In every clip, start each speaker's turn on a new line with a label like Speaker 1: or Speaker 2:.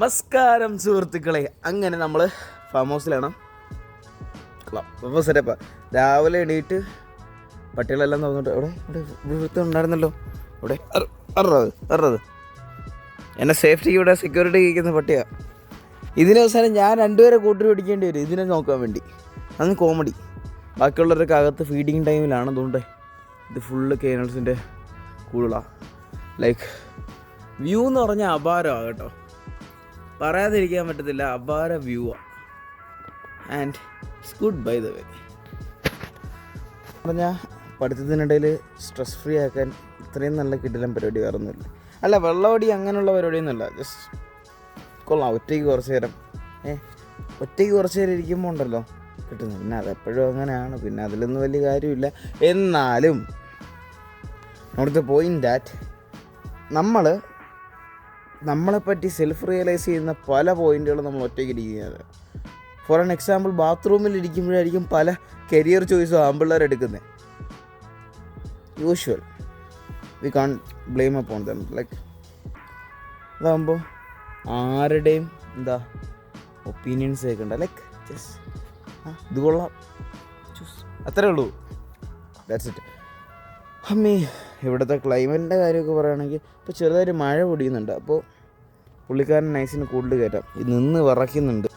Speaker 1: നമസ്കാരം സുഹൃത്തുക്കളെ. അങ്ങനെ നമ്മൾ ഫാം ഹൗസിലാണ്. അപ്പോൾ സെറ്റപ്പാ. രാവിലെ എണീറ്റ് പട്ടികളെല്ലാം തോന്നിട്ട് ഇവിടെ വൃത്തം ഉണ്ടായിരുന്നല്ലോ. ഇവിടെ അറുപത് എന്നെ സേഫ്റ്റിക്ക് ഇവിടെ സെക്യൂരിറ്റി കഴിക്കുന്ന പട്ടിയാണ്. ഇതിനവസാനം ഞാൻ രണ്ടുപേരെ കൂട്ടി പിടിക്കേണ്ടി വരും ഇതിനെ നോക്കാൻ വേണ്ടി. അന്ന് കോമഡി. ബാക്കിയുള്ളവരൊക്കെ അകത്ത് ഫീഡിങ് ടൈമിലാണ്. അതുകൊണ്ട് ഇത് ഫുള്ള് കേനൽസിൻ്റെ കൂടുതലാണ്. ലൈക്ക് വ്യൂ എന്ന് പറഞ്ഞാൽ അപാരമാണ് കേട്ടോ, പറയാതിരിക്കാൻ പറ്റത്തില്ല. അപാര വ്യൂ ആണ്. And it's good bye the way. പറഞ്ഞാൽ പഠിത്തത്തിനിടയിൽ സ്ട്രെസ് ഫ്രീ ആക്കാൻ ഇത്രയും നല്ല കിടിലം പരിപാടി വേറൊന്നുമില്ല. അല്ല, വെള്ളമടി അങ്ങനെയുള്ള പരിപാടിയൊന്നുമല്ല. ജസ്റ്റ് കൊള്ളാം. ഒറ്റയ്ക്ക് കുറച്ച് നേരം ഇരിക്കുമ്പോൾ ഉണ്ടല്ലോ കിട്ടുന്നു. പിന്നെ അതെപ്പോഴും അങ്ങനെയാണ്. പിന്നെ അതിലൊന്നും വലിയ കാര്യമില്ല. എന്നാലും അവിടുത്തെ പോയിൻ്റ് ദാറ്റ് നമ്മളെപ്പറ്റി സെൽഫ് റിയലൈസ് ചെയ്യുന്ന പല പോയിന്റുകളും നമ്മൾ ഒറ്റയ്ക്ക് ഇരിക്കുന്നത്. ഫോർ ആൻ എക്സാമ്പിൾ, ബാത്റൂമിൽ ഇരിക്കുമ്പോഴായിരിക്കും പല കരിയർ ചോയ്സും ആൺപിള്ളേർ എടുക്കുന്നത്. യൂഷ്വൽ, വി കാൺ ബ്ലെയിം അപ്പോൺ ദം. ലൈക്ക് അതാകുമ്പോൾ ആരുടെയും ഒപ്പീനിയൻസ് കേൾക്കണ്ട. ലൈക്ക് ജസ്റ്റ് ഇത് കൊള്ളാം, അത്രേ ഉള്ളൂ. That's it. അമ്മേ, ഇവിടുത്തെ ക്ലൈമറ്റിൻ്റെ കാര്യമൊക്കെ പറയുകയാണെങ്കിൽ ഇപ്പോൾ ചെറുതായിട്ട് മഴ പൊടിയുന്നുണ്ട്. അപ്പോൾ പുള്ളിക്കാരൻ നൈസിന് കൂടുതൽ കയറ്റാം. ഇത് നിന്ന് വിറയ്ക്കുന്നുണ്ട്.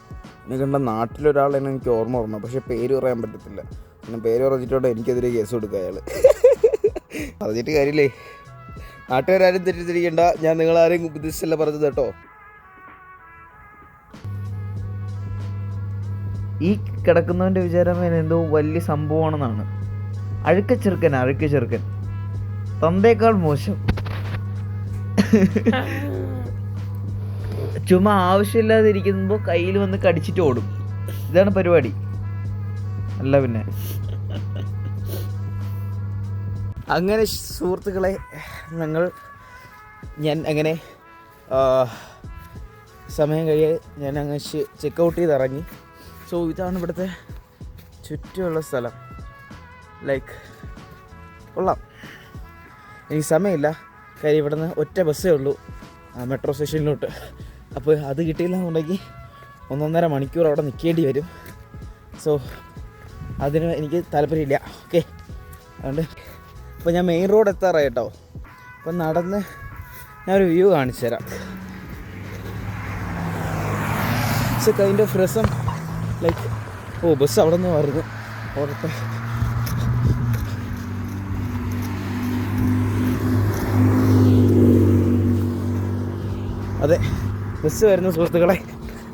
Speaker 1: എന്നെ കണ്ട നാട്ടിലൊരാളെന്നെ എനിക്ക് ഓർമ്മ, പക്ഷേ പേര് പറയാൻ പറ്റത്തില്ല. പിന്നെ പേര് പറഞ്ഞിട്ടോടെ എനിക്കെതിരെ കേസ് കൊടുക്കുക അയാൾ. പറഞ്ഞിട്ട് കാര്യമില്ലേ, നാട്ടുകാരും തെറ്റിദ്ധരിക്കേണ്ട. ഞാൻ നിങ്ങളാരെയും ഉപദേശിച്ചല്ല പറഞ്ഞത് കേട്ടോ.
Speaker 2: ഈ കിടക്കുന്നവൻ്റെ വിചാരം എന്തോ വലിയ സംഭവമാണെന്നാണ്. അഴുക്ക ചെറുക്കൻ തന്തേക്കാൾ മോശം. ചുമ്മാ ആവശ്യമില്ലാതെ ഇരിക്കുമ്പോൾ കയ്യിൽ വന്ന് കടിച്ചിട്ട് ഓടും. ഇതാണ് പരിപാടി. അല്ല പിന്നെ
Speaker 1: അങ്ങനെ സുഹൃത്തുക്കളെ, ഞാൻ അങ്ങനെ സമയം കഴിയെ ഞാൻ അങ്ങ് ചെക്കൗട്ട് ചെയ്ത് ഇറങ്ങി. സോ ഇതാണ് ഇവിടുത്തെ ചുറ്റുമുള്ള സ്ഥലം. ലൈക്ക് കൊള്ളാം. എനിക്ക് സമയമില്ല, കാര്യം ഇവിടെ നിന്ന് ഒറ്റ ബസ്സേ ഉള്ളൂ മെട്രോ സ്റ്റേഷനിലോട്ട്. അപ്പോൾ അത് കിട്ടിയില്ല എന്നുണ്ടെങ്കിൽ 1.5 മണിക്കൂർ അവിടെ നിൽക്കേണ്ടി വരും. സോ അതിന് എനിക്ക് താല്പര്യമില്ല. ഓക്കെ, അതുകൊണ്ട് ഇപ്പോൾ ഞാൻ മെയിൻ റോഡ് എത്താറായി കേട്ടോ. അപ്പം നടന്ന് ഞാനൊരു വ്യൂ കാണിച്ചു തരാം. ഇറ്റ്സ് എ കൈൻഡ് ഓഫ് രസം. ലൈക്ക് ബസ് അവിടെ നിന്ന് വരുന്നു. ഓടത്തെ അതെ, ബസ് വരുന്ന സുഹൃത്തുക്കളെ.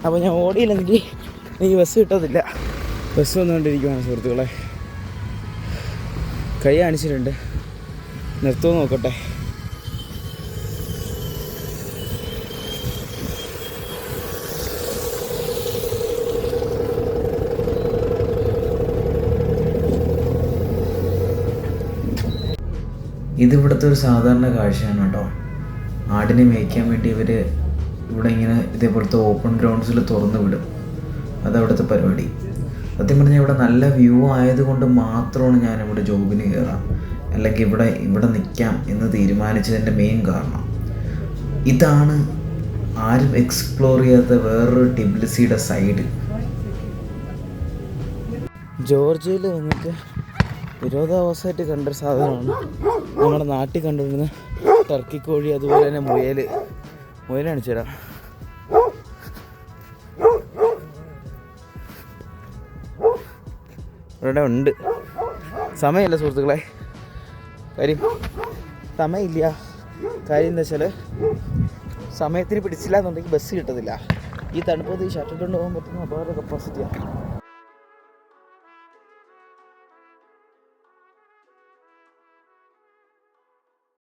Speaker 1: അപ്പോൾ ഞാൻ ഓടിയില്ലെങ്കിൽ എനിക്ക് ബസ് കിട്ടത്തില്ല. ബസ് വന്നുകൊണ്ടിരിക്കുകയാണ് സുഹൃത്തുക്കളെ. കൈ കാണിച്ചിട്ടുണ്ട്, നിർത്തുമോ നോക്കട്ടെ.
Speaker 2: ഇതിവിടുത്തെ ഒരു സാധാരണ കാഴ്ചയാണ് കേട്ടോ. ആടിനെ മേയ്ക്കാൻ വേണ്ടി ഇവർ ഇവിടെ ഇങ്ങനെ ഇതേപോലത്തെ ഓപ്പൺ ഗ്രൗണ്ട്സിൽ തുറന്നു വിടും. അതവിടുത്തെ പരിപാടി. സത്യം പറഞ്ഞാൽ ഇവിടെ നല്ല വ്യൂ ആയതുകൊണ്ട് മാത്രമാണ് ഞാനിവിടെ ജോബിന് കയറാം, അല്ലെങ്കിൽ ഇവിടെ നിൽക്കാം എന്ന് തീരുമാനിച്ചതിൻ്റെ മെയിൻ കാരണം ഇതാണ്. ആരും എക്സ്പ്ലോർ ചെയ്യാത്ത വേറൊരു ടിബ്ലിസിയുടെ സൈഡ്.
Speaker 1: ജോർജിയയിൽ വന്നിട്ട് വിരോധാഭാസമായിട്ട് കണ്ടൊരു സാധനമാണ് നമ്മുടെ നാട്ടിൽ കണ്ടുവരുന്ന ടർക്കി കോഴി, അതുപോലെ തന്നെ മുയൽ കാണിച്ചു തരാം. ഇവിടെ ഉണ്ട്. സമയമില്ല സുഹൃത്തുക്കളെ. സമയമില്ല. കാര്യം എന്താ വെച്ചാൽ സമയത്തിന് പിടിച്ചില്ല എന്നുണ്ടെങ്കിൽ ബസ് കിട്ടത്തില്ല. ഈ തണുപ്പത്ത് ഈ ഷർട്ട് ഇട്ടുകൊണ്ട് പോകാൻ പറ്റുന്ന അപാര കപ്പാസിറ്റിയാണ്.